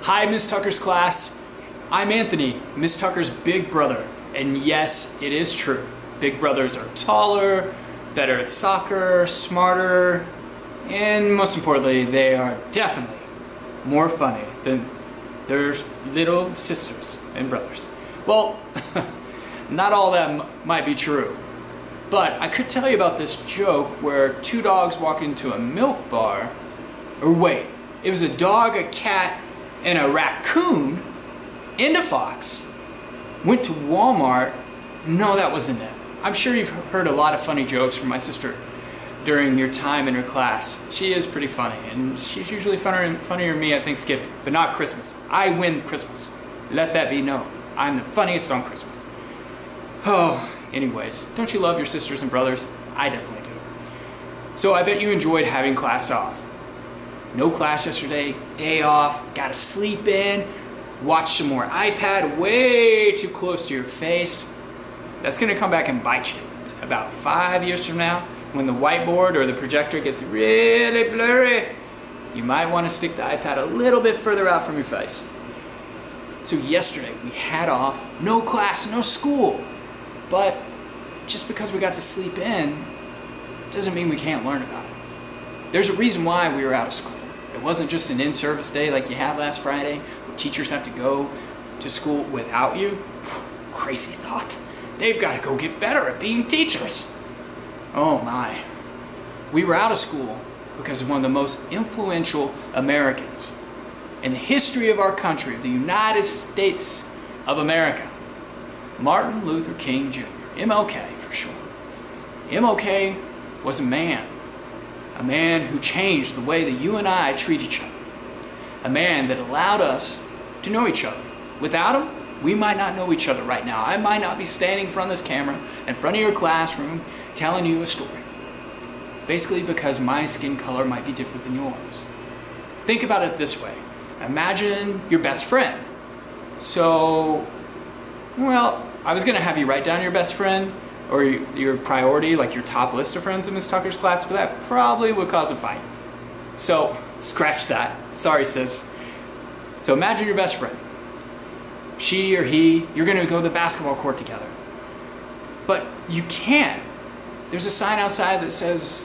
Hi, Miss Tucker's class. I'm Anthony, Miss Tucker's big brother. And yes, it is true. Big brothers are taller, better at soccer, smarter, and most importantly, they are definitely more funny than their little sisters and brothers. Well, not all that might be true. But I could tell you about this joke where two dogs walk into a milk bar. Or wait, it was a dog, a cat, and a raccoon and a fox went to Walmart. No, that wasn't it. I'm sure you've heard a lot of funny jokes from my sister during your time in her class. She is pretty funny, and she's usually funnier than me at Thanksgiving, but not Christmas. I win Christmas. Let that be known. I'm the funniest on Christmas. Oh, anyways, don't you love your sisters and brothers? I definitely do. So I bet you enjoyed having class off. No class yesterday, day off, gotta sleep in, watch some more iPad way too close to your face. That's gonna come back and bite you about 5 years from now when the whiteboard or the projector gets really blurry. You might wanna stick the iPad a little bit further out from your face. So yesterday we had off, no class, no school. But just because we got to sleep in doesn't mean we can't learn about it. There's a reason why we were out of school. It wasn't just an in-service day like you had last Friday, where teachers have to go to school without you. Crazy thought. They've got to go get better at being teachers. Oh my. We were out of school because of one of the most influential Americans in the history of our country, of the United States of America. Martin Luther King Jr., MLK for short. MLK was a man who changed the way that you and I treat each other. A man that allowed us to know each other. Without him, we might not know each other right now. I might not be standing in front of this camera, in front of your classroom, telling you a story. Basically because my skin color might be different than yours. Think about it this way. Imagine your best friend. So, well, I was gonna have you write down your best friend or your priority, like your top list of friends in Miss Tucker's class, but that probably would cause a fight. So, scratch that. Sorry, sis. So imagine your best friend. She or he, you're gonna go to the basketball court together. But you can't. There's a sign outside that says,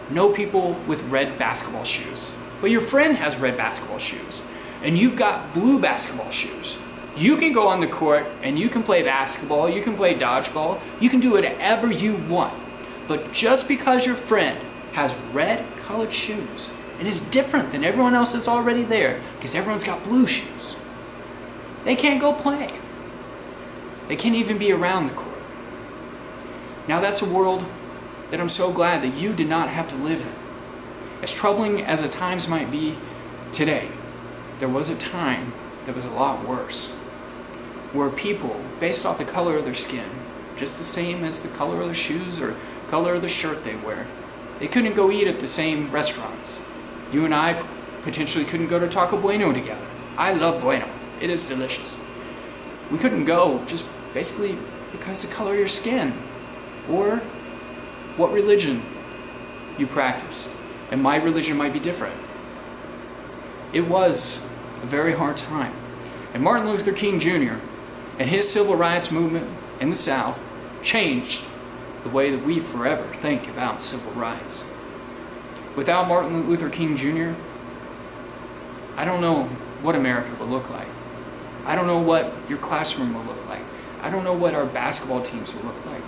no people with red basketball shoes. But your friend has red basketball shoes, and you've got blue basketball shoes. You can go on the court and you can play basketball, you can play dodgeball, you can do whatever you want. But just because your friend has red colored shoes and is different than everyone else that's already there, because everyone's got blue shoes, they can't go play. They can't even be around the court. Now that's a world that I'm so glad that you did not have to live in. As troubling as the times might be today, there was a time that was a lot worse, where people, based off the color of their skin, just the same as the color of their shoes or color of the shirt they wear, they couldn't go eat at the same restaurants. You and I potentially couldn't go to Taco Bueno together. I love Bueno. It is delicious. We couldn't go just basically because of the color of your skin or what religion you practiced. And my religion might be different. It was a very hard time. And Martin Luther King Jr. and his civil rights movement in the South changed the way that we forever think about civil rights. Without Martin Luther King Jr., I don't know what America would look like. I don't know what your classroom will look like. I don't know what our basketball teams will look like.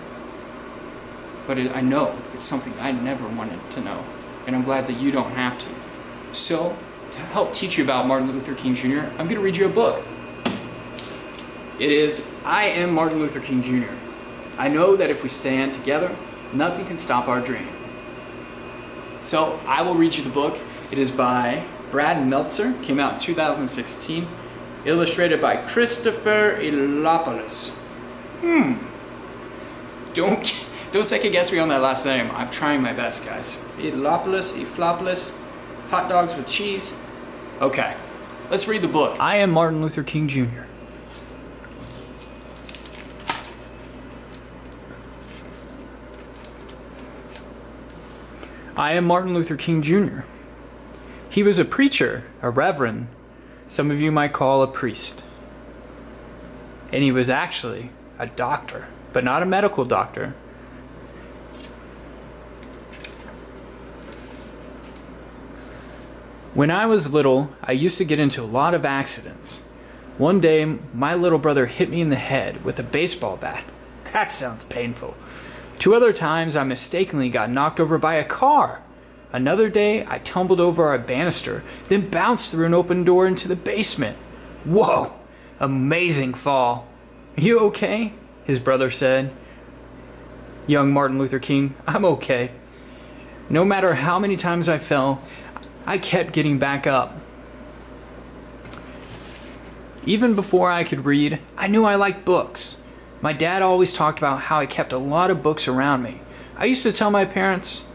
But I know it's something I never wanted to know. And I'm glad that you don't have to. So, to help teach you about Martin Luther King Jr., I'm going to read you a book. It is I Am Martin Luther King Jr. I know that if we stand together, nothing can stop our dream. So, I will read you the book. It is by Brad Meltzer, came out in 2016, illustrated by Christopher Elopoulos. Don't second guess me on that last name. I'm trying my best, guys. Elopoulos, hot dogs with cheese. Okay, let's read the book. I Am Martin Luther King Jr. I am Martin Luther King Jr. He was a preacher, a reverend, some of you might call a priest. And he was actually a doctor, but not a medical doctor. When I was little, I used to get into a lot of accidents. One day, my little brother hit me in the head with a baseball bat. That sounds painful. 2 other times, I mistakenly got knocked over by a car. Another day, I tumbled over a banister, then bounced through an open door into the basement. Whoa! Amazing fall. You okay? His brother said. Young Martin Luther King, I'm okay. No matter how many times I fell, I kept getting back up. Even before I could read, I knew I liked books. My dad always talked about how I kept a lot of books around me. I used to tell my parents,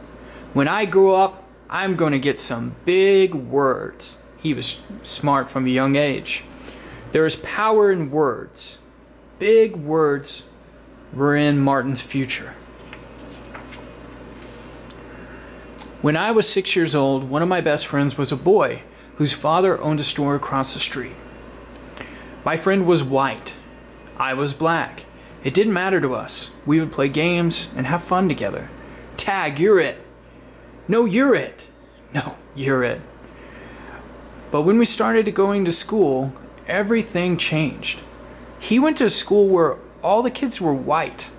when I grow up, I'm going to get some big words. He was smart from a young age. There is power in words. Big words were in Martin's future. When I was 6 years old, one of my best friends was a boy whose father owned a store across the street. My friend was white. I was black. It didn't matter to us. We would play games and have fun together. Tag, you're it. No, you're it. No, you're it. But when we started going to school, everything changed. He went to a school where all the kids were white.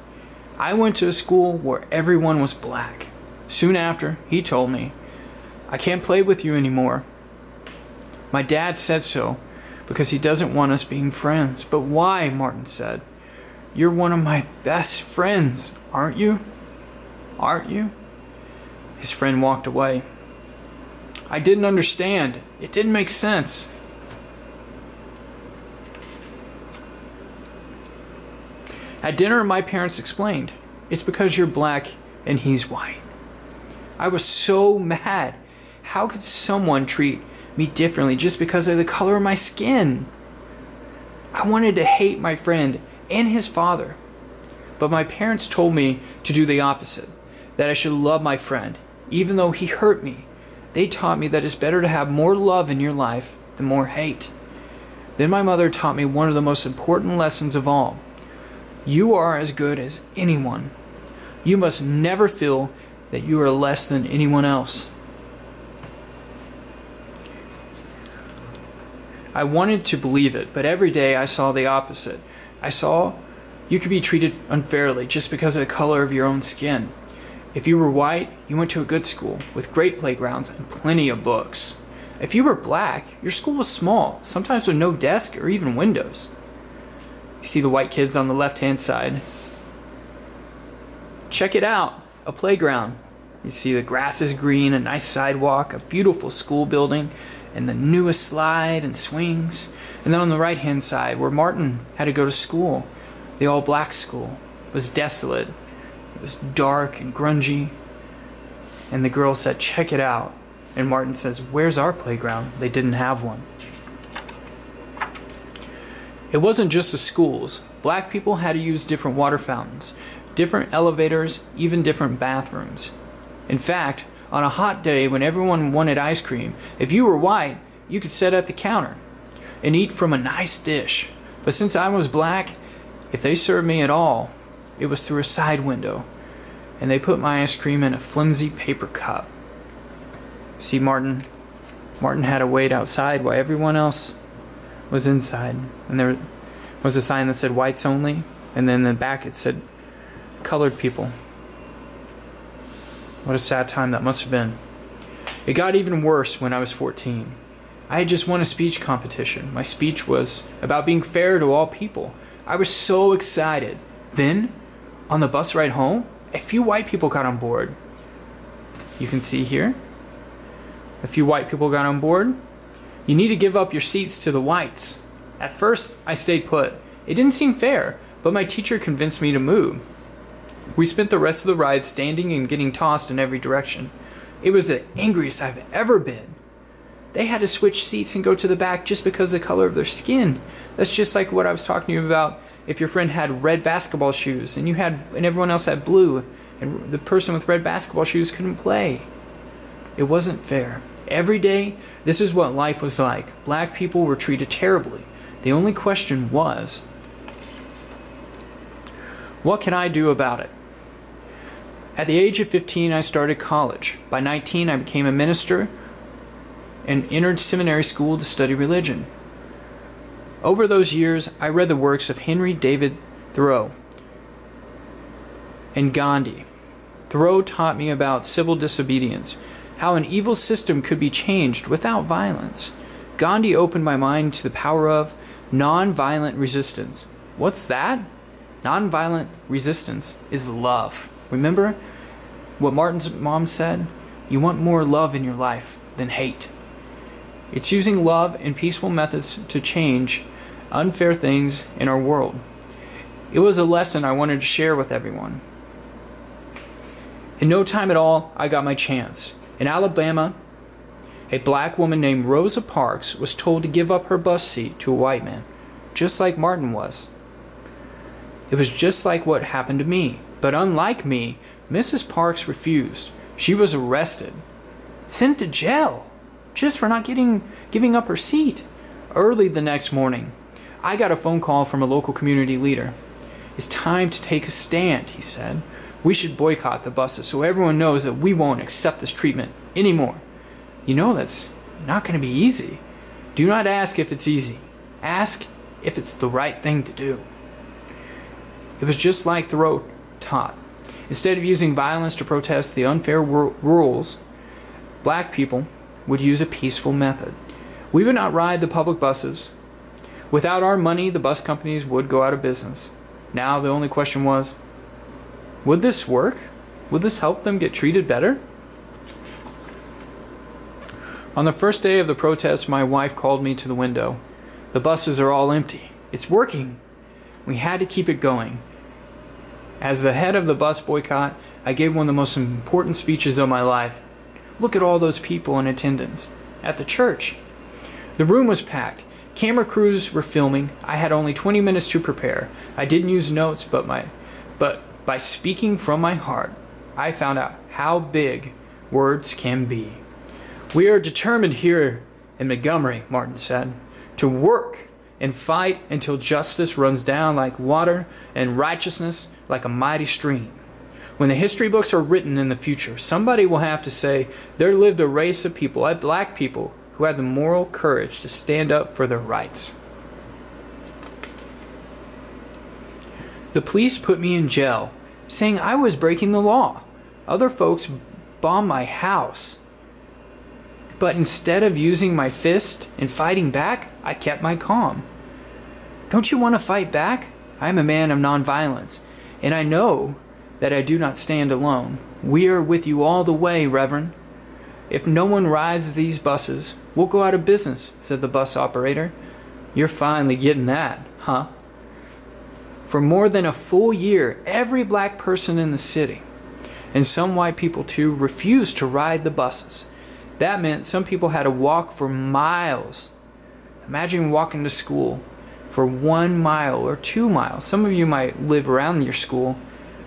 I went to a school where everyone was black. Soon after, he told me, I can't play with you anymore. My dad said so because he doesn't want us being friends. But why? Martin said. You're one of my best friends, aren't you? Aren't you? His friend walked away. I didn't understand. It didn't make sense. At dinner, my parents explained, it's because you're black and he's white. I was so mad. How could someone treat me differently just because of the color of my skin? I wanted to hate my friend and his father. But my parents told me to do the opposite, that I should love my friend, even though he hurt me. They taught me that it's better to have more love in your life than more hate. Then my mother taught me one of the most important lessons of all. You are as good as anyone. You must never feel that you are less than anyone else. I wanted to believe it, but every day I saw the opposite. I saw you could be treated unfairly just because of the color of your own skin. If you were white, you went to a good school with great playgrounds and plenty of books. If you were black, your school was small, sometimes with no desk or even windows. You see the white kids on the left-hand side. Check it out. A playground. You see the grass is green, a nice sidewalk, a beautiful school building, and the newest slide and swings. And then on the right hand side, where Martin had to go to school, the all-black school, was desolate. It was dark and grungy. And the girl said, check it out. And Martin says, where's our playground? They didn't have one. It wasn't just the schools. Black people had to use different water fountains, different elevators, even different bathrooms. In fact, on a hot day when everyone wanted ice cream, if you were white, you could sit at the counter and eat from a nice dish. But since I was black, if they served me at all, it was through a side window, and they put my ice cream in a flimsy paper cup. See, Martin had to wait outside while everyone else was inside. And there was a sign that said whites only, and then in the back it said colored people. What a sad time that must have been. It got even worse when I was 14. I had just won a speech competition. My speech was about being fair to all people. I was so excited. Then, on the bus ride home, a few white people got on board. You can see here, a few white people got on board. You need to give up your seats to the whites. At first, I stayed put. It didn't seem fair, but my teacher convinced me to move. We spent the rest of the ride standing and getting tossed in every direction. It was the angriest I've ever been. They had to switch seats and go to the back just because of the color of their skin. That's just like what I was talking to you about. If your friend had red basketball shoes and everyone else had blue, and the person with red basketball shoes couldn't play. It wasn't fair. Every day, this is what life was like. Black people were treated terribly. The only question was, what can I do about it? At the age of 15, I started college. By 19, I became a minister and entered seminary school to study religion. Over those years, I read the works of Henry David Thoreau and Gandhi. Thoreau taught me about civil disobedience, how an evil system could be changed without violence. Gandhi opened my mind to the power of nonviolent resistance. What's that? Nonviolent resistance is love. Remember what Martin's mom said? You want more love in your life than hate. It's using love and peaceful methods to change unfair things in our world. It was a lesson I wanted to share with everyone. In no time at all, I got my chance. In Alabama, a black woman named Rosa Parks was told to give up her bus seat to a white man, just like Martin was. It was just like what happened to me. But unlike me, Mrs. Parks refused. She was arrested, sent to jail, just for not giving up her seat. Early the next morning, I got a phone call from a local community leader. It's time to take a stand, he said. We should boycott the buses so everyone knows that we won't accept this treatment anymore. You know that's not going to be easy. Do not ask if it's easy. Ask if it's the right thing to do. It was just like Thoreau taught. Instead of using violence to protest the unfair rules, black people would use a peaceful method. We would not ride the public buses. Without our money, the bus companies would go out of business. Now the only question was, would this work? Would this help them get treated better? On the first day of the protest, my wife called me to the window. The buses are all empty. It's working. We had to keep it going. As the head of the bus boycott, I gave one of the most important speeches of my life. Look at all those people in attendance at the church. The room was packed. Camera crews were filming. I had only 20 minutes to prepare. I didn't use notes, but by speaking from my heart, I found out how big words can be. We are determined here in Montgomery, Martin said, to work and fight until justice runs down like water and righteousness like a mighty stream. When the history books are written in the future, somebody will have to say there lived a race of people, black people, who had the moral courage to stand up for their rights. The police put me in jail, saying I was breaking the law. Other folks bombed my house. But instead of using my fist and fighting back, I kept my calm. Don't you want to fight back? I am a man of nonviolence, and I know that I do not stand alone. We are with you all the way, Reverend. If no one rides these buses, we'll go out of business, said the bus operator. You're finally getting that, huh? For more than a full year, every black person in the city, and some white people too, refused to ride the buses. That meant some people had to walk for miles. Imagine walking to school for 1 mile or 2 miles. Some of you might live around your school,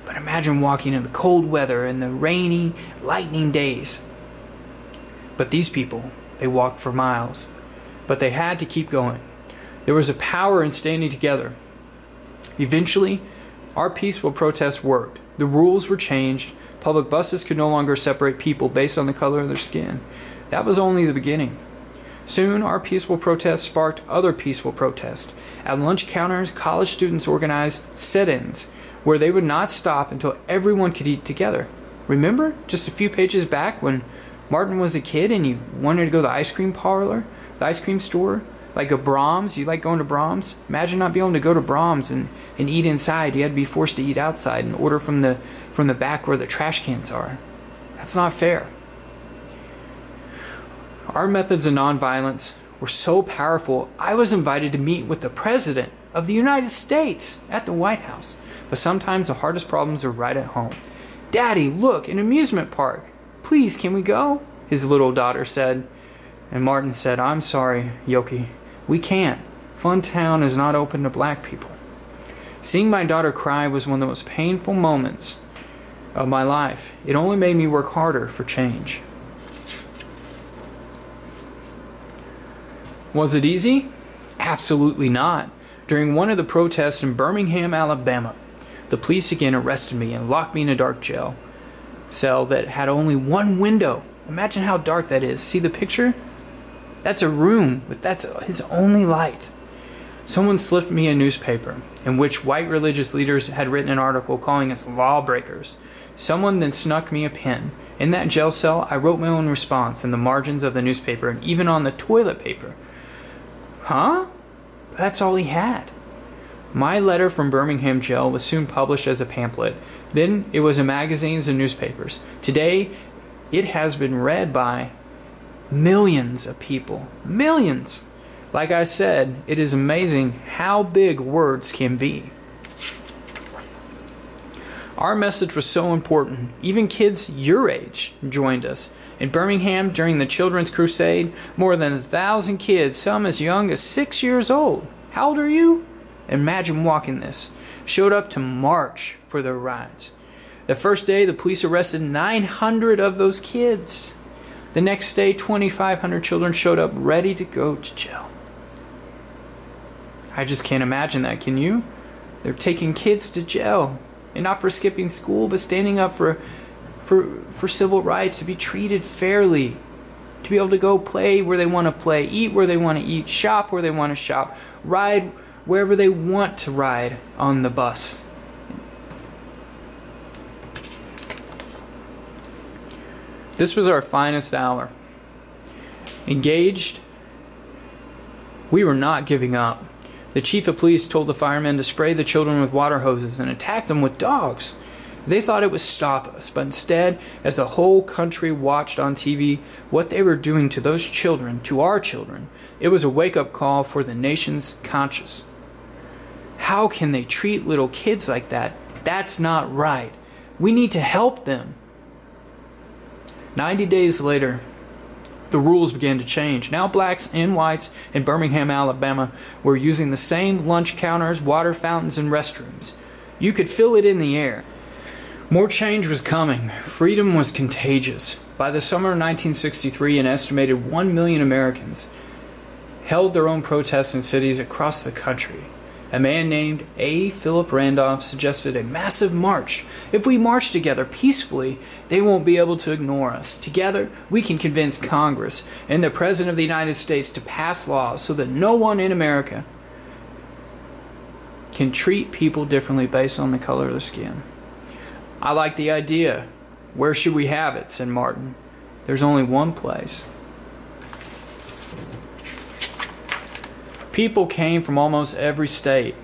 but imagine walking in the cold weather and the rainy, lightning days. But these people, they walked for miles. But they had to keep going. There was a power in standing together. Eventually, our peaceful protest worked. The rules were changed. Public buses could no longer separate people based on the color of their skin. That was only the beginning. Soon, our peaceful protest sparked other peaceful protests. At lunch counters, college students organized sit-ins where they would not stop until everyone could eat together. Remember just a few pages back when Martin was a kid and you wanted to go to the ice cream parlor, the ice cream store, like a Brahms? You like going to Brahms? Imagine not being able to go to Brahms and eat inside. You had to be forced to eat outside and order from the back where the trash cans are. That's not fair. Our methods of nonviolence were so powerful, I was invited to meet with the President of the United States at the White House. But sometimes the hardest problems are right at home. Daddy, look, an amusement park. Please, can we go? His little daughter said. And Martin said, I'm sorry, Yoki. We can't. Funtown is not open to black people. Seeing my daughter cry was one of the most painful moments of my life. It only made me work harder for change. Was it easy? Absolutely not. During one of the protests in Birmingham, Alabama, the police again arrested me and locked me in a dark jail cell that had only one window. Imagine how dark that is. See the picture? That's a room, but that's his only light. Someone slipped me a newspaper in which white religious leaders had written an article calling us lawbreakers. Someone then snuck me a pen. In that jail cell, I wrote my own response in the margins of the newspaper and even on the toilet paper. Huh? That's all he had. My letter from Birmingham jail was soon published as a pamphlet. Then it was in magazines and newspapers. Today, it has been read by millions of people. Millions! Like I said, it is amazing how big words can be. Our message was so important. Even kids your age joined us. In Birmingham, during the Children's Crusade, more than 1,000 kids, some as young as 6 years old. How old are you? Imagine walking this. Showed up to march for their rides. The first day, the police arrested 900 of those kids. The next day, 2,500 children showed up ready to go to jail. I just can't imagine that, can you? They're taking kids to jail. And not for skipping school, but standing up for civil rights, to be treated fairly, to be able to go play where they want to play, eat where they want to eat, shop where they want to shop, ride wherever they want to ride on the bus. This was our finest hour. Engaged, we were not giving up. The chief of police told the firemen to spray the children with water hoses and attack them with dogs. They thought it would stop us, but instead, as the whole country watched on TV what they were doing to those children, to our children, it was a wake-up call for the nation's conscience. How can they treat little kids like that? That's not right. We need to help them. 90 days later, the rules began to change. Now blacks and whites in Birmingham, Alabama were using the same lunch counters, water fountains, and restrooms. You could feel it in the air. More change was coming. Freedom was contagious. By the summer of 1963, an estimated 1 million Americans held their own protests in cities across the country. A man named A. Philip Randolph suggested a massive march. If we march together peacefully, they won't be able to ignore us. Together, we can convince Congress and the President of the United States to pass laws so that no one in America can treat people differently based on the color of their skin. I like the idea. Where should we have it? Said Martin. There's only one place. People came from almost every state.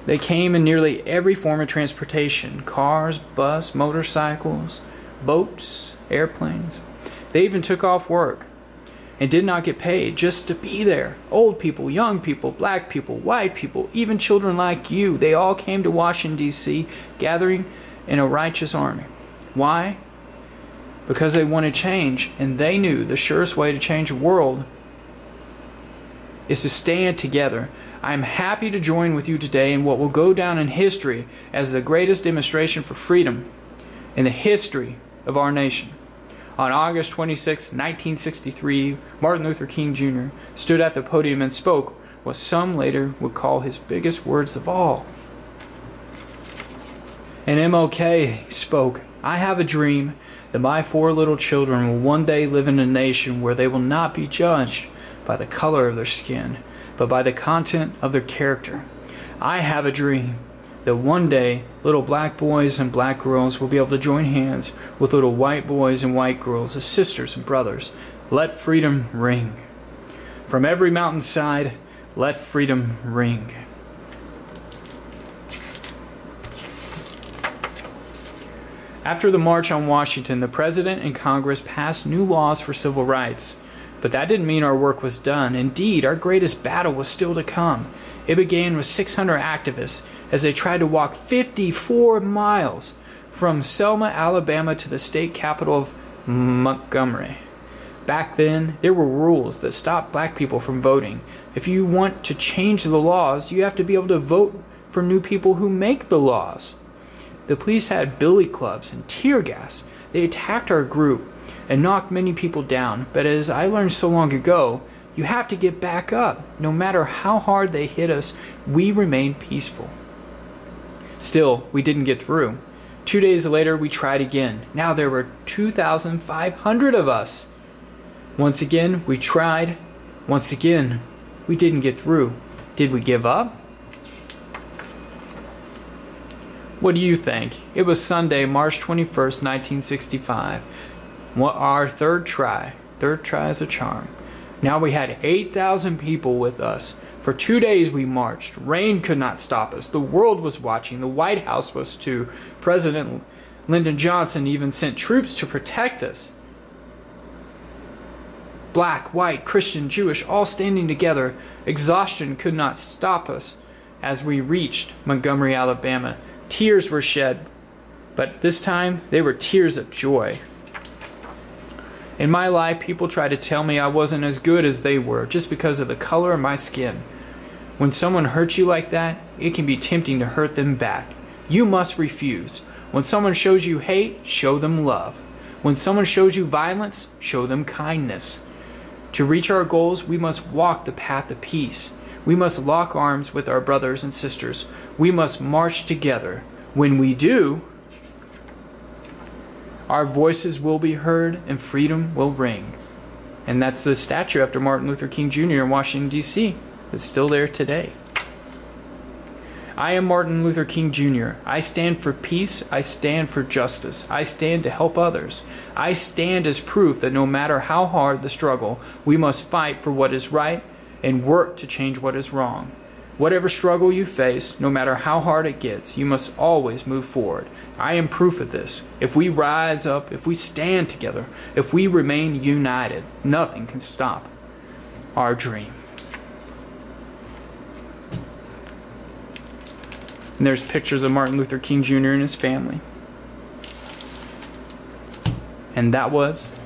They came in nearly every form of transportation. Cars, bus, motorcycles, boats, airplanes. They even took off work and did not get paid just to be there. Old people, young people, black people, white people, even children like you. They all came to Washington, D.C., gathering in a righteous army. Why? Because they wanted change, and they knew the surest way to change the world is to stand together. I am happy to join with you today in what will go down in history as the greatest demonstration for freedom in the history of our nation. On August 26, 1963, Martin Luther King Jr. stood at the podium and spoke what some later would call his biggest words of all. And MLK spoke, "I have a dream that my 4 little children will one day live in a nation where they will not be judged by the color of their skin, but by the content of their character. I have a dream that one day little black boys and black girls will be able to join hands with little white boys and white girls as sisters and brothers. Let freedom ring. From every mountainside, let freedom ring." After the March on Washington, the President and Congress passed new laws for civil rights. But that didn't mean our work was done. Indeed, our greatest battle was still to come. It began with 600 activists as they tried to walk 54 miles from Selma, Alabama to the state capital of Montgomery. Back then, there were rules that stopped black people from voting. If you want to change the laws, you have to be able to vote for new people who make the laws. The police had billy clubs and tear gas. They attacked our group and knocked many people down, but as I learned so long ago, You have to get back up. No matter how hard they hit us, we remained peaceful. Still, we didn't get through. 2 days later, we tried again. Now there were 2,500 of us. Once again, we tried. Once again, we didn't get through. Did we give up? What do you think? It was Sunday, March 21st, 1965. Our third try. Third try is a charm. Now we had 8,000 people with us. For 2 days we marched. Rain could not stop us. The world was watching. The White House was too. President Lyndon Johnson even sent troops to protect us. Black, white, Christian, Jewish, all standing together. Exhaustion could not stop us as we reached Montgomery, Alabama. Tears were shed, but this time they were tears of joy. In my life, people tried to tell me I wasn't as good as they were just because of the color of my skin. When someone hurts you like that, it can be tempting to hurt them back. You must refuse. When someone shows you hate, show them love. When someone shows you violence, show them kindness. To reach our goals, we must walk the path of peace. We must lock arms with our brothers and sisters. We must march together. When we do, our voices will be heard and freedom will ring. And that's the statue after Martin Luther King Jr. in Washington, D.C. It's still there today. I am Martin Luther King Jr. I stand for peace. I stand for justice. I stand to help others. I stand as proof that no matter how hard the struggle, we must fight for what is right and work to change what is wrong. Whatever struggle you face, no matter how hard it gets, you must always move forward. I am proof of this. If we rise up, if we stand together, if we remain united, nothing can stop our dream. And there's pictures of Martin Luther King Jr. and his family. And that was,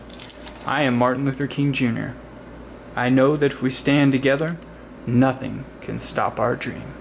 I am Martin Luther King Jr. I know that if we stand together, nothing can stop our dream.